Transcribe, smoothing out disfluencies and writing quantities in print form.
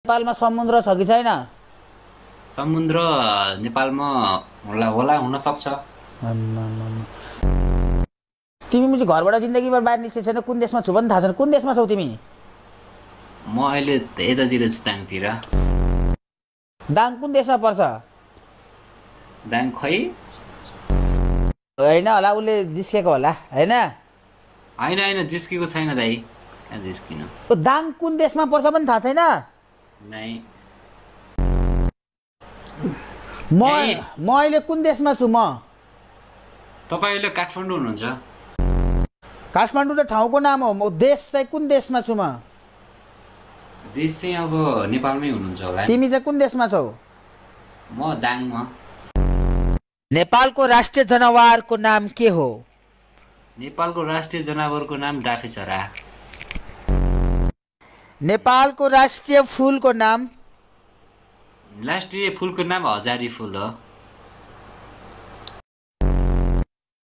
नेपालमा समुद्र छ कि छैन? समुद्र नेपालमा होला हुन सक्छ। आम्मामामा। तिमी चाहिँ घरबाट जिन्दगीभर बाहिर निस्केको छैन, कुन देशमा छु पनि थाहा छैन। कुन देशमा छौ तिमी? म अहिले यतातिर छु, दाङतिर। दाङ कुन देशमा पर्छ? दाङ खै होइन होला, उसले जिस्केको होला होइन? होइन होइन, जिस्केको छैन दाइ, कहाँ जिस्किनु। दाङ कुन देशमा पर्छ पनि थाहा छैन? नै म अहिले कुन देशमा छु म? तपाईँ अहिले काठमाडौँ हुनुहुन्छ। काठमाडौँ त ठाउँको नाम हो, म देश चाहिँ कुन देशमा छु म? देश चाहिँ अब नेपालमै हुनुहुन्छ होला। तिमी चाहिँ कुन देशमा छौ? म दाङमा। नेपालको राष्ट्रिय जनावरको नाम के हो? नेपालको राष्ट्रिय जनावरको नाम डाँफेचरा। नेपालको राष्ट्रिय फुलको नाम? राष्ट्रिय फुलको नाम हजारी फुल हो।